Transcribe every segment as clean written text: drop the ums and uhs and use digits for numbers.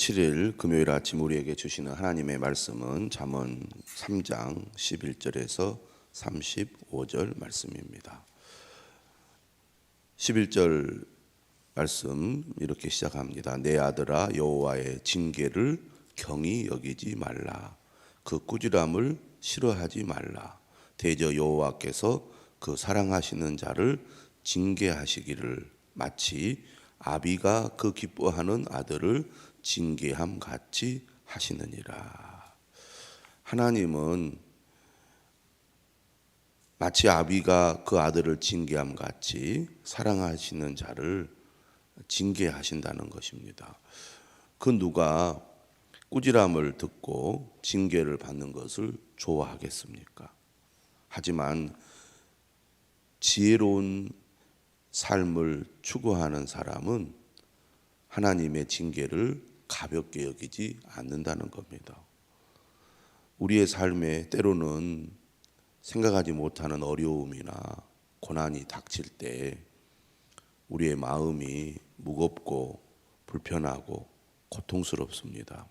7일 금요일 아침 우리에게 주시는 하나님의 말씀은 잠언 3장 11절에서 35절 말씀입니다. 11절 말씀 이렇게 시작합니다. 내 아들아, 여호와의 징계를 경히 여기지 말라. 그 꾸지람을 싫어하지 말라. 대저 여호와께서 그 사랑하시는 자를 징계하시기를 마치 아비가 그 기뻐하는 아들을 징계함 같이 하시느니라. 하나님은 마치 아비가 그 아들을 징계함 같이 사랑하시는 자를 징계하신다는 것입니다. 그 누가 꾸지람을 듣고 징계를 받는 것을 좋아하겠습니까? 하지만 지혜로운 삶을 추구하는 사람은 하나님의 징계를 가볍게 여기지 않는다는 겁니다. 우리의 삶에 때로는 생각하지 못하는 어려움이나 고난이 닥칠 때 우리의 마음이 무겁고 불편하고 고통스럽습니다.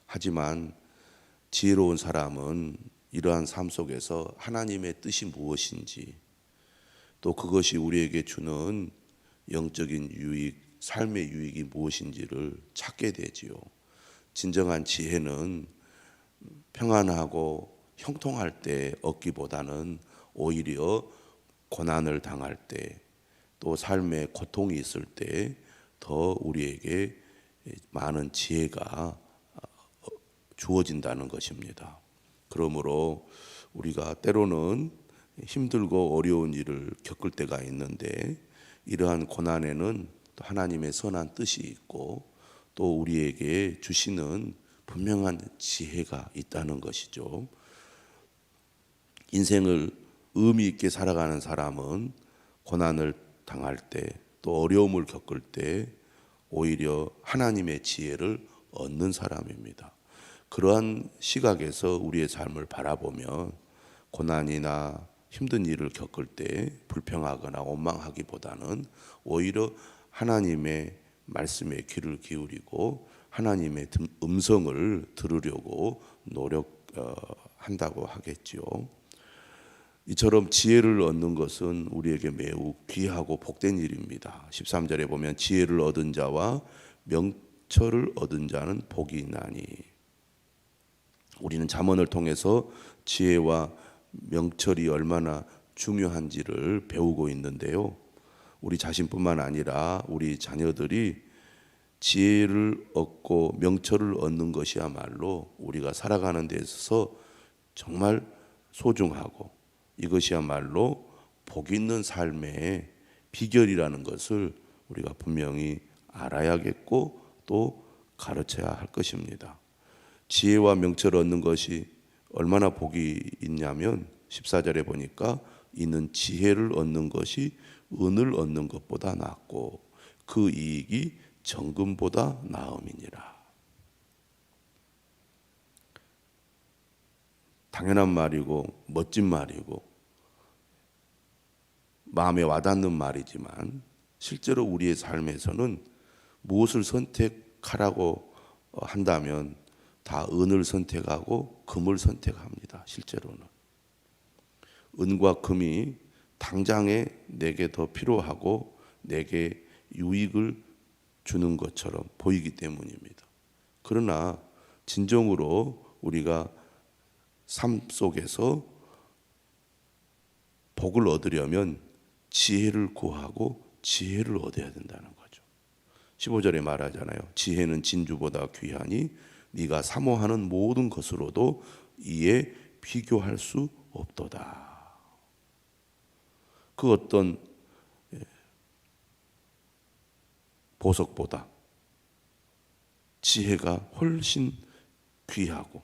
하지만 지혜로운 사람은 이러한 삶 속에서 하나님의 뜻이 무엇인지, 또 그것이 우리에게 주는 영적인 유익, 삶의 유익이 무엇인지를 찾게 되지요. 진정한 지혜는 평안하고 형통할 때 얻기보다는 오히려 고난을 당할 때, 또 삶에 고통이 있을 때 더 우리에게 많은 지혜가 주어진다는 것입니다. 그러므로 우리가 때로는 힘들고 어려운 일을 겪을 때가 있는데, 이러한 고난에는 또 하나님의 선한 뜻이 있고 또 우리에게 주시는 분명한 지혜가 있다는 것이죠. 인생을 의미 있게 살아가는 사람은 고난을 당할 때, 또 어려움을 겪을 때 오히려 하나님의 지혜를 얻는 사람입니다. 그러한 시각에서 우리의 삶을 바라보면 고난이나 힘든 일을 겪을 때 불평하거나 원망하기보다는 오히려 하나님의 말씀에 귀를 기울이고 하나님의 음성을 들으려고 노력한다고 하겠지요. 이처럼 지혜를 얻는 것은 우리에게 매우 귀하고 복된 일입니다. 13절에 보면 지혜를 얻은 자와 명철을 얻은 자는 복이 있나니. 우리는 잠언을 통해서 지혜와 명철이 얼마나 중요한지를 배우고 있는데요. 우리 자신뿐만 아니라 우리 자녀들이 지혜를 얻고 명철을 얻는 것이야말로 우리가 살아가는 데 있어서 정말 소중하고, 이것이야말로 복 있는 삶의 비결이라는 것을 우리가 분명히 알아야겠고 또 가르쳐야 할 것입니다. 지혜와 명철을 얻는 것이 얼마나 복이 있냐면 14절에 보니까 이는 지혜를 얻는 것이 은을 얻는 것보다 낫고 그 이익이 정금보다 나음이니라. 당연한 말이고 멋진 말이고 마음에 와닿는 말이지만 실제로 우리의 삶에서는 무엇을 선택하라고 한다면 다 은을 선택하고 금을 선택합니다. 실제로는 은과 금이 당장에 내게 더 필요하고 내게 유익을 주는 것처럼 보이기 때문입니다. 그러나 진정으로 우리가 삶 속에서 복을 얻으려면 지혜를 구하고 지혜를 얻어야 된다는 거죠. 15절에 말하잖아요. 지혜는 진주보다 귀하니 네가 사모하는 모든 것으로도 이에 비교할 수 없도다. 그 어떤 보석보다 지혜가 훨씬 귀하고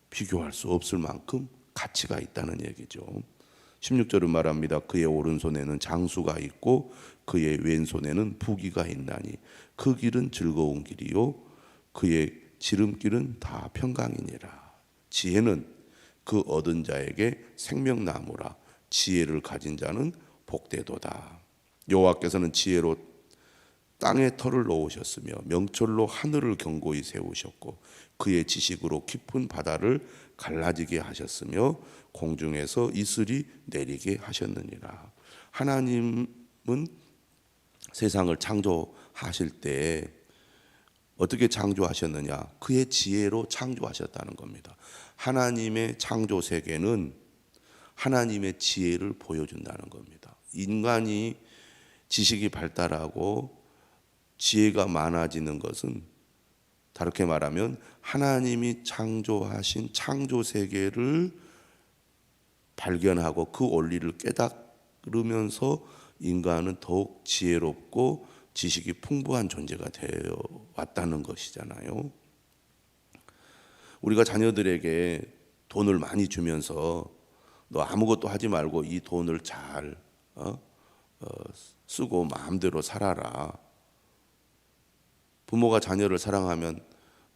비교할 수 없을 만큼 가치가 있다는 얘기죠. 16절은 말합니다. 그의 오른손에는 장수가 있고 그의 왼손에는 부귀가 있나니 그 길은 즐거운 길이요 그의 지름길은 다 평강이니라. 지혜는 그 얻은 자에게 생명나무라. 지혜를 가진 자는 복되도다. 여호와께서는 지혜로 땅에 털을 놓으셨으며 명철로 하늘을 견고히 세우셨고 그의 지식으로 깊은 바다를 갈라지게 하셨으며 공중에서 이슬이 내리게 하셨느니라. 하나님은 세상을 창조하실 때 어떻게 창조하셨느냐? 그의 지혜로 창조하셨다는 겁니다. 하나님의 창조 세계는 하나님의 지혜를 보여준다는 겁니다. 인간이 지식이 발달하고 지혜가 많아지는 것은 다르게 말하면 하나님이 창조하신 창조 세계를 발견하고 그 원리를 깨달으면서 인간은 더욱 지혜롭고 지식이 풍부한 존재가 되어 왔다는 것이잖아요. 우리가 자녀들에게 돈을 많이 주면서 너 아무것도 하지 말고 이 돈을 잘 쓰고 마음대로 살아라. 부모가 자녀를 사랑하면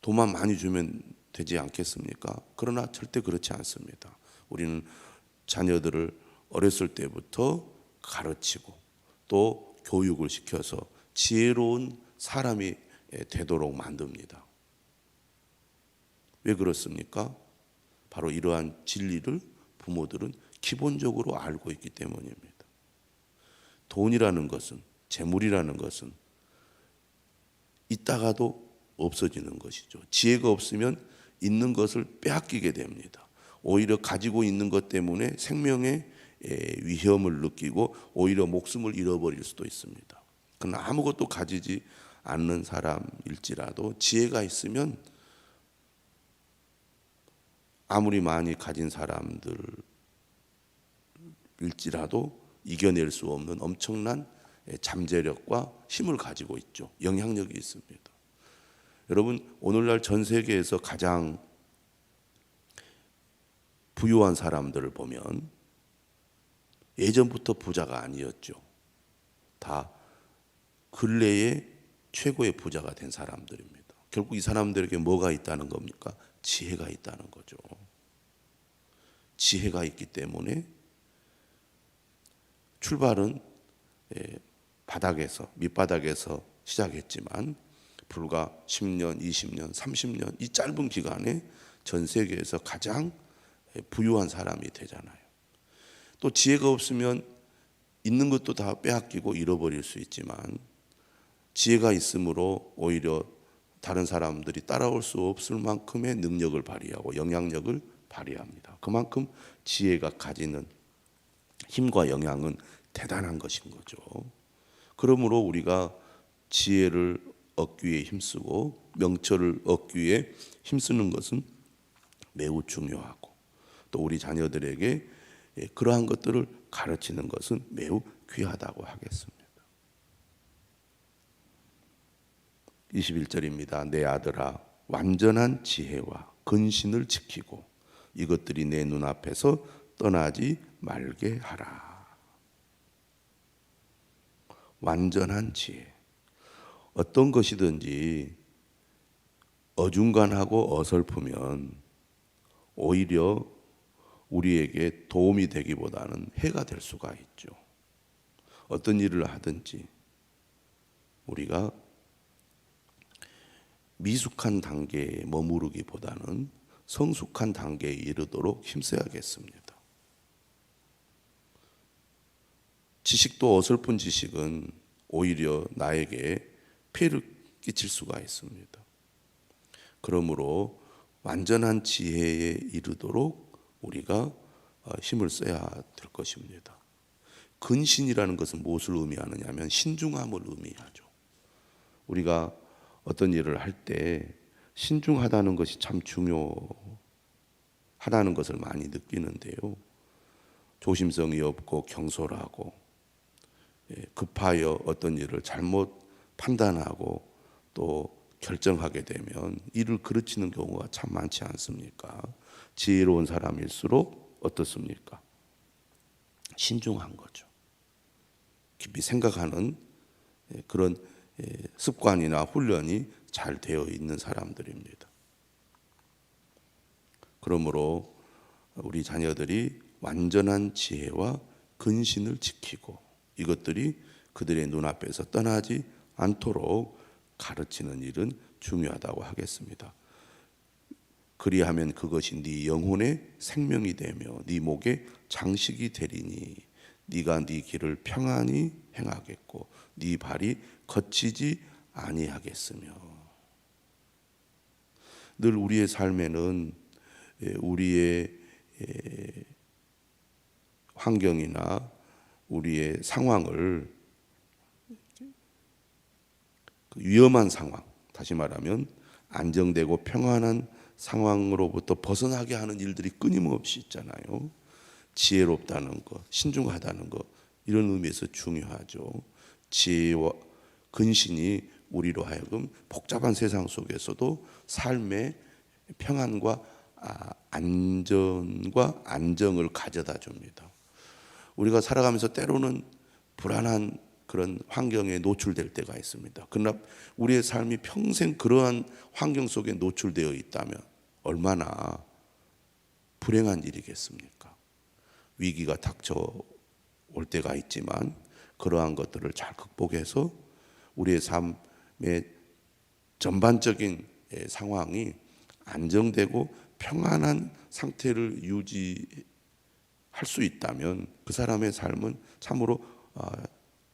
돈만 많이 주면 되지 않겠습니까? 그러나 절대 그렇지 않습니다. 우리는 자녀들을 어렸을 때부터 가르치고 또 교육을 시켜서 지혜로운 사람이 되도록 만듭니다. 왜 그렇습니까? 바로 이러한 진리를 부모들은 기본적으로 알고 있기 때문입니다. 돈이라는 것은, 재물이라는 것은 있다가도 없어지는 것이죠. 지혜가 없으면 있는 것을 빼앗기게 됩니다. 오히려 가지고 있는 것 때문에 생명의 위험을 느끼고 오히려 목숨을 잃어버릴 수도 있습니다. 그러나 아무것도 가지지 않는 사람일지라도 지혜가 있으면 아무리 많이 가진 사람들일지라도 이겨낼 수 없는 엄청난 잠재력과 힘을 가지고 있죠. 영향력이 있습니다. 여러분, 오늘날 전 세계에서 가장 부유한 사람들을 보면 예전부터 부자가 아니었죠. 다 근래에 최고의 부자가 된 사람들입니다. 결국 이 사람들에게 뭐가 있다는 겁니까? 지혜가 있다는 거죠. 지혜가 있기 때문에 출발은 밑바닥에서 시작했지만 불과 10년, 20년, 30년 이 짧은 기간에 전 세계에서 가장 부유한 사람이 되잖아요. 또 지혜가 없으면 있는 것도 다 빼앗기고 잃어버릴 수 있지만 지혜가 있으므로 오히려 다른 사람들이 따라올 수 없을 만큼의 능력을 발휘하고 영향력을 발휘합니다. 그만큼 지혜가 가지는 힘과 영향은 대단한 것인 거죠. 그러므로 우리가 지혜를 얻기 위해 힘쓰고 명철을 얻기 위해 힘쓰는 것은 매우 중요하고 또 우리 자녀들에게 그러한 것들을 가르치는 것은 매우 귀하다고 하겠습니다. 21절입니다. 내 아들아 완전한 지혜와 근신을 지키고 이것들이 내 눈앞에서 떠나지 말게 하라. 완전한 지혜. 어떤 것이든지 어중간하고 어설프면 오히려 우리에게 도움이 되기보다는 해가 될 수가 있죠. 어떤 일을 하든지 우리가 미숙한 단계에 머무르기보다는 성숙한 단계에 이르도록 힘써야겠습니다. 지식도 어설픈 지식은 오히려 나에게 폐를 끼칠 수가 있습니다. 그러므로 완전한 지혜에 이르도록 우리가 힘을 써야 될 것입니다. 근신이라는 것은 무엇을 의미하느냐 하면 신중함을 의미하죠. 우리가 어떤 일을 할 때 신중하다는 것이 참 중요하다는 것을 많이 느끼는데요. 조심성이 없고 경솔하고 급하여 어떤 일을 잘못 판단하고 또 결정하게 되면 일을 그르치는 경우가 참 많지 않습니까? 지혜로운 사람일수록 어떻습니까? 신중한 거죠. 깊이 생각하는 그런 습관이나 훈련이 잘 되어 있는 사람들입니다. 그러므로 우리 자녀들이 완전한 지혜와 근신을 지키고 이것들이 그들의 눈앞에서 떠나지 않도록 가르치는 일은 중요하다고 하겠습니다. 그리하면 그것이 네 영혼의 생명이 되며 네 목의 장식이 되리니 네가 네 길을 평안히 행하겠고 네 발이 거치지 아니하겠으며. 늘 우리의 삶에는 우리의 환경이나 우리의 상황을 위험한 상황, 다시 말하면 안정되고 평안한 상황으로부터 벗어나게 하는 일들이 끊임없이 있잖아요. 지혜롭다는 것, 신중하다는 것, 이런 의미에서 중요하죠. 지혜와 근신이 우리로 하여금 복잡한 세상 속에서도 삶의 평안과 안전과 안정을 가져다 줍니다. 우리가 살아가면서 때로는 불안한 그런 환경에 노출될 때가 있습니다. 그러나 우리의 삶이 평생 그러한 환경 속에 노출되어 있다면 얼마나 불행한 일이겠습니까? 위기가 닥쳐올 때가 있지만 그러한 것들을 잘 극복해서 우리의 삶의 전반적인 상황이 안정되고 평안한 상태를 유지할 수 있다면 그 사람의 삶은 참으로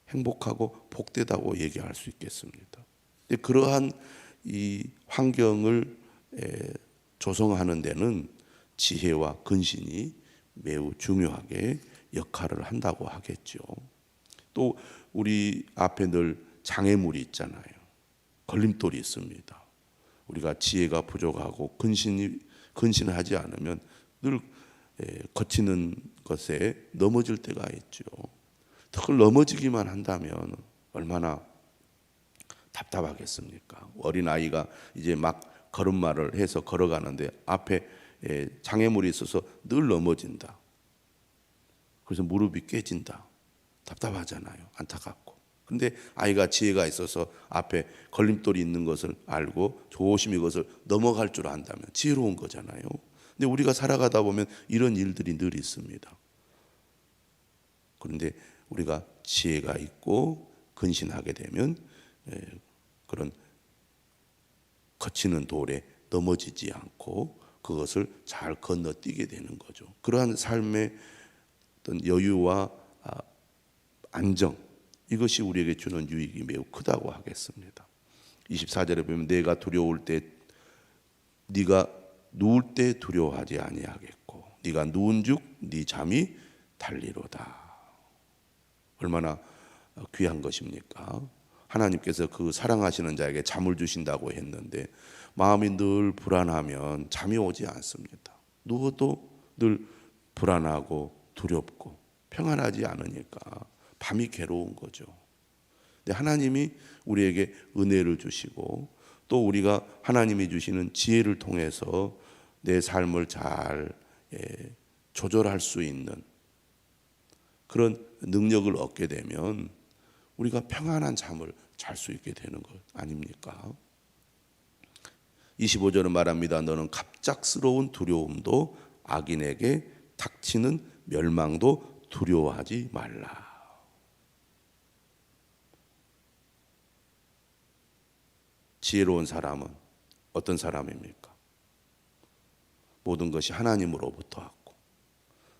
행복하고 복되다고 얘기할 수 있겠습니다. 그러한 이 환경을 조성하는 데는 지혜와 근신이 매우 중요하게 역할을 한다고 하겠죠. 또 우리 앞에 늘 장애물이 있잖아요. 걸림돌이 있습니다. 우리가 지혜가 부족하고 근신하지 않으면 늘 거치는 것에 넘어질 때가 있죠. 그걸 넘어지기만 한다면 얼마나 답답하겠습니까? 어린아이가 이제 막 걸음마를 해서 걸어가는데 앞에 장애물이 있어서 늘 넘어진다. 그래서 무릎이 깨진다. 답답하잖아요. 안타깝고. 근데 아이가 지혜가 있어서 앞에 걸림돌이 있는 것을 알고 조심히 그것을 넘어갈 줄 안다면 지혜로운 거잖아요. 근데 우리가 살아가다 보면 이런 일들이 늘 있습니다. 그런데 우리가 지혜가 있고 근신하게 되면 그런 거치는 돌에 넘어지지 않고 그것을 잘 건너뛰게 되는 거죠. 그러한 삶의 어떤 여유와 안정, 이것이 우리에게 주는 유익이 매우 크다고 하겠습니다. 24절에 보면 내가 두려울 때 네가 누울 때 두려워하지 아니하겠고 네가 누운즉 네 잠이 달리로다. 얼마나 귀한 것입니까? 하나님께서 그 사랑하시는 자에게 잠을 주신다고 했는데 마음이 늘 불안하면 잠이 오지 않습니다. 누워도 늘 불안하고 두렵고 평안하지 않으니까 밤이 괴로운 거죠. 근데 하나님이 우리에게 은혜를 주시고 또 우리가 하나님이 주시는 지혜를 통해서 내 삶을 잘 조절할 수 있는 그런 능력을 얻게 되면 우리가 평안한 잠을 잘 수 있게 되는 것 아닙니까? 25절은 말합니다. 너는 갑작스러운 두려움도 악인에게 닥치는 멸망도 두려워하지 말라. 지혜로운 사람은 어떤 사람입니까? 모든 것이 하나님으로부터 왔고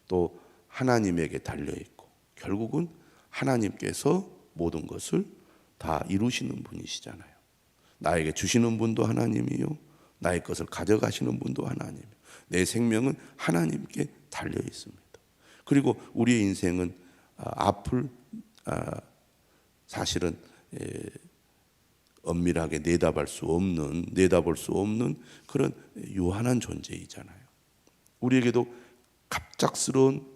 또 하나님에게 달려있고 결국은 하나님께서 모든 것을 다 이루시는 분이시잖아요. 나에게 주시는 분도 하나님이요 나의 것을 가져가시는 분도 하나님이요 내 생명은 하나님께 달려 있습니다. 그리고 우리의 인생은 앞을 사실은 엄밀하게 내다볼 수 없는 그런 유한한 존재이잖아요. 우리에게도 갑작스러운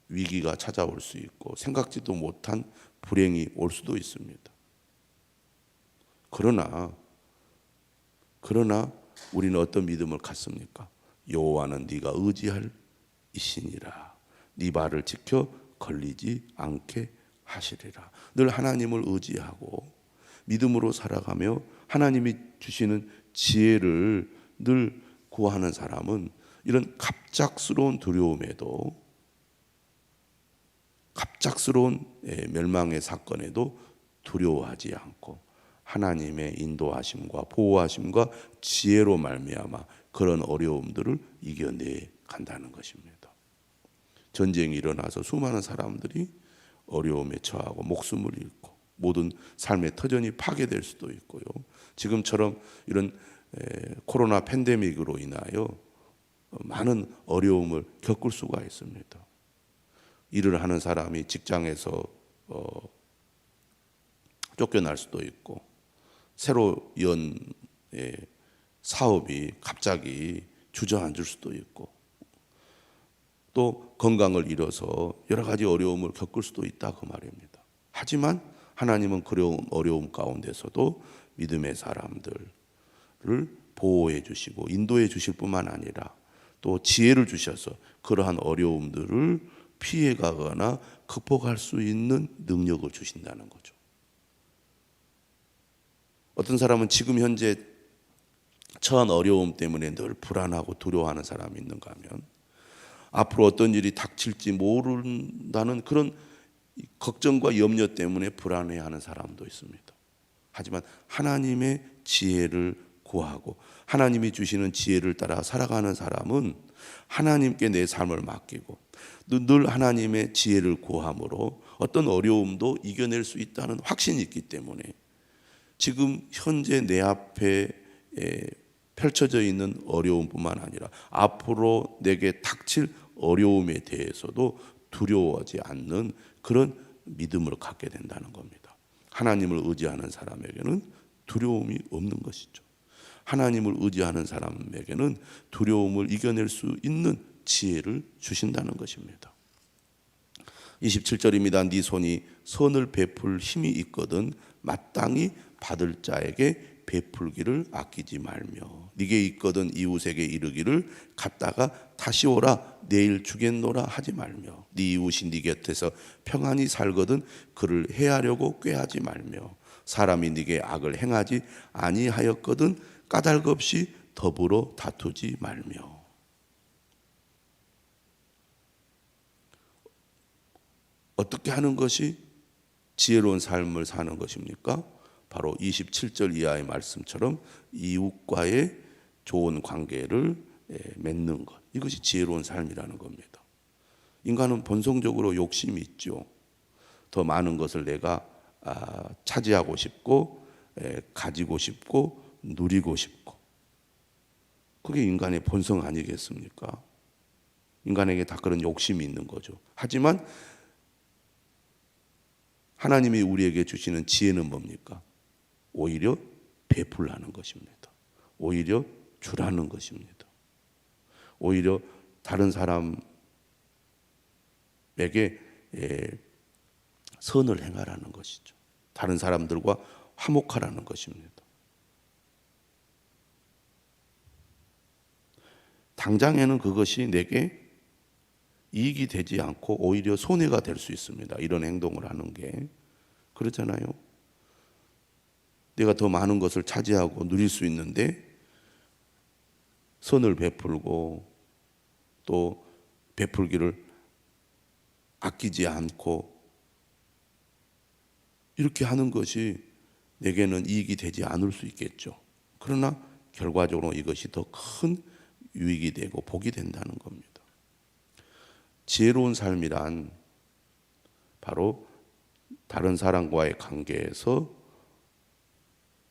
위기가 찾아올 수 있고 생각지도 못한 불행이 올 수도 있습니다. 그러나 우리는 어떤 믿음을 갖습니까? 여호와는 네가 의지할 이신이라 네 발을 지켜 걸리지 않게 하시리라. 늘 하나님을 의지하고 믿음으로 살아가며 하나님이 주시는 지혜를 늘 구하는 사람은 이런 갑작스러운 두려움에도 갑작스러운 멸망의 사건에도 두려워하지 않고 하나님의 인도하심과 보호하심과 지혜로 말미암아 그런 어려움들을 이겨내 간다는 것입니다. 전쟁이 일어나서 수많은 사람들이 어려움에 처하고 목숨을 잃고 모든 삶의 터전이 파괴될 수도 있고요. 지금처럼 이런 코로나 팬데믹으로 인하여 많은 어려움을 겪을 수가 있습니다. 일을 하는 사람이 직장에서 쫓겨날 수도 있고 새로 연 사업이 갑자기 주저앉을 수도 있고 또 건강을 잃어서 여러 가지 어려움을 겪을 수도 있다 그 말입니다. 하지만 하나님은 그런 어려움 가운데서도 믿음의 사람들을 보호해 주시고 인도해 주실 뿐만 아니라 또 지혜를 주셔서 그러한 어려움들을 피해가거나 극복할 수 있는 능력을 주신다는 거죠. 어떤 사람은 지금 현재 처한 어려움 때문에 늘 불안하고 두려워하는 사람이 있는가 하면 앞으로 어떤 일이 닥칠지 모른다는 그런 걱정과 염려 때문에 불안해하는 사람도 있습니다. 하지만 하나님의 지혜를 구하고 하나님이 주시는 지혜를 따라 살아가는 사람은 하나님께 내 삶을 맡기고 늘 하나님의 지혜를 구함으로 어떤 어려움도 이겨낼 수 있다는 확신이 있기 때문에 지금 현재 내 앞에 펼쳐져 있는 어려움뿐만 아니라 앞으로 내게 닥칠 어려움에 대해서도 두려워하지 않는 그런 믿음을 갖게 된다는 겁니다. 하나님을 의지하는 사람에게는 두려움이 없는 것이죠. 하나님을 의지하는 사람에게는 두려움을 이겨낼 수 있는 지혜를 주신다는 것입니다. 27절입니다. 네 손이 선을 베풀 힘이 있거든 마땅히 받을 자에게 베풀기를 아끼지 말며 네게 있거든 이웃에게 이르기를 갔다가 다시 오라 내일 주겠노라 하지 말며 네 이웃이 네 곁에서 평안히 살거든 그를 해하려고 꾀하지 말며 사람이 네게 악을 행하지 아니하였거든 까닭 없이 더불어 다투지 말며. 어떻게 하는 것이 지혜로운 삶을 사는 것입니까? 바로 27절 이하의 말씀처럼 이웃과의 좋은 관계를 맺는 것. 이것이 지혜로운 삶이라는 겁니다. 인간은 본성적으로 욕심이 있죠. 더 많은 것을 내가 차지하고 싶고 가지고 싶고 누리고 싶고. 그게 인간의 본성 아니겠습니까? 인간에게 다 그런 욕심이 있는 거죠. 하지만 하나님이 우리에게 주시는 지혜는 뭡니까? 오히려 베풀라는 것입니다. 오히려 주라는 것입니다. 오히려 다른 사람에게 선을 행하라는 것이죠. 다른 사람들과 화목하라는 것입니다. 당장에는 그것이 내게 이익이 되지 않고 오히려 손해가 될 수 있습니다. 이런 행동을 하는 게. 그렇잖아요. 내가 더 많은 것을 차지하고 누릴 수 있는데 선을 베풀고 또 베풀기를 아끼지 않고 이렇게 하는 것이 내게는 이익이 되지 않을 수 있겠죠. 그러나 결과적으로 이것이 더 큰 유익이 되고 복이 된다는 겁니다. 지혜로운 삶이란 바로 다른 사람과의 관계에서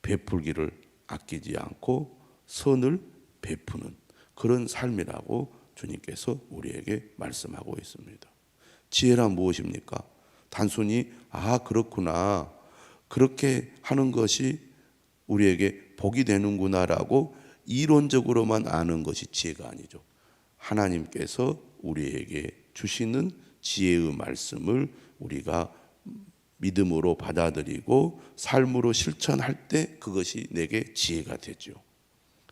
베풀기를 아끼지 않고 선을 베푸는 그런 삶이라고 주님께서 우리에게 말씀하고 있습니다. 지혜란 무엇입니까? 단순히 그렇구나 그렇게 하는 것이 우리에게 복이 되는구나라고 이론적으로만 아는 것이 지혜가 아니죠. 하나님께서 우리에게 주시는 지혜의 말씀을 우리가 믿음으로 받아들이고 삶으로 실천할 때 그것이 내게 지혜가 되죠.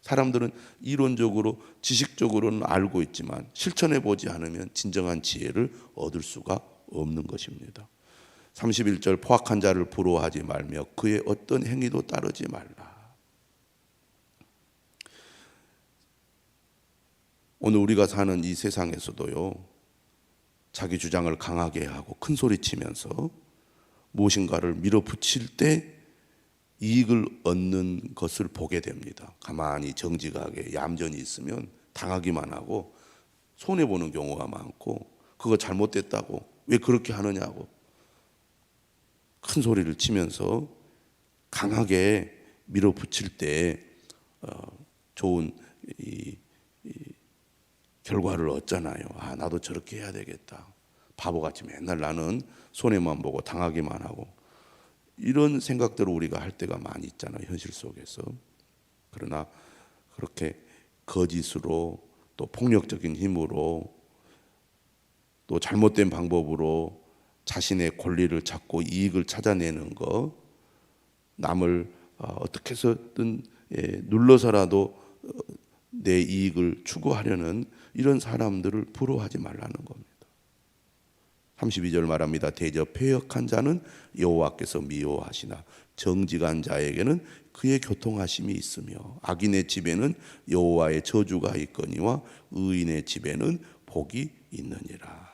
사람들은 이론적으로 지식적으로는 알고 있지만 실천해 보지 않으면 진정한 지혜를 얻을 수가 없는 것입니다. 31절 포악한 자를 부러워하지 말며 그의 어떤 행위도 따르지 말라. 오늘 우리가 사는 이 세상에서도요 자기 주장을 강하게 하고 큰 소리 치면서 무엇인가를 밀어붙일 때 이익을 얻는 것을 보게 됩니다. 가만히 정직하게 얌전히 있으면 당하기만 하고 손해보는 경우가 많고, 그거 잘못됐다고 왜 그렇게 하느냐고 큰 소리를 치면서 강하게 밀어붙일 때 좋은 결과를 얻잖아요. 아, 나도 저렇게 해야 되겠다. 바보같이 맨날 나는 손해만 보고 당하기만 하고, 이런 생각들을 우리가 할 때가 많이 있잖아요, 현실 속에서. 그러나 그렇게 거짓으로 또 폭력적인 힘으로 또 잘못된 방법으로 자신의 권리를 찾고 이익을 찾아내는 것, 남을 어떻게 해서든 눌러서라도 내 이익을 추구하려는 이런 사람들을 부러워하지 말라는 겁니다. 32절 말합니다. 대저 패역한 자는 여호와께서 미워하시나 정직한 자에게는 그의 교통하심이 있으며, 악인의 집에는 여호와의 저주가 있거니와 의인의 집에는 복이 있느니라.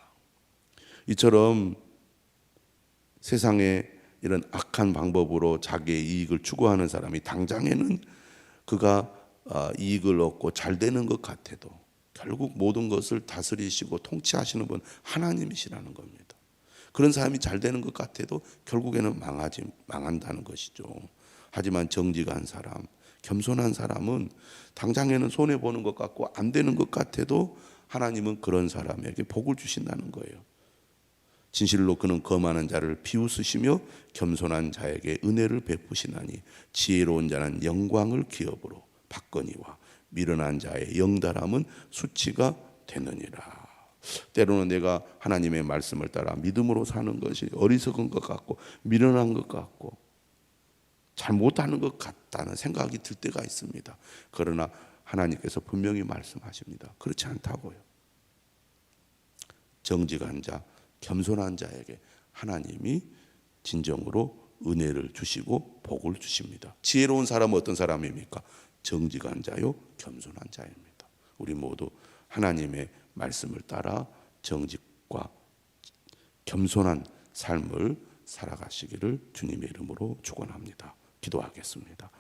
이처럼 세상에 이런 악한 방법으로 자기의 이익을 추구하는 사람이 당장에는 그가 이익을 얻고 잘 되는 것 같아도 결국 모든 것을 다스리시고 통치하시는 분 하나님이시라는 겁니다. 그런 사람이 잘 되는 것 같아도 결국에는 망한다는 것이죠. 하지만 정직한 사람, 겸손한 사람은 당장에는 손해 보는 것 같고 안 되는 것 같아도 하나님은 그런 사람에게 복을 주신다는 거예요. 진실로 그는 거만한 자를 비웃으시며 겸손한 자에게 은혜를 베푸시나니 지혜로운 자는 영광을 기업으로 받거니와 미련한 자의 영달함은 수치가 되느니라. 때로는 내가 하나님의 말씀을 따라 믿음으로 사는 것이 어리석은 것 같고 미련한 것 같고 잘못하는 것 같다는 생각이 들 때가 있습니다. 그러나 하나님께서 분명히 말씀하십니다. 그렇지 않다고요. 정직한 자, 겸손한 자에게 하나님이 진정으로 은혜를 주시고 복을 주십니다. 지혜로운 사람은 어떤 사람입니까? 정직한 자요, 겸손한 자입니다. 우리 모두 하나님의 말씀을 따라 정직과 겸손한 삶을 살아가시기를 주님의 이름으로 축원합니다. 기도하겠습니다.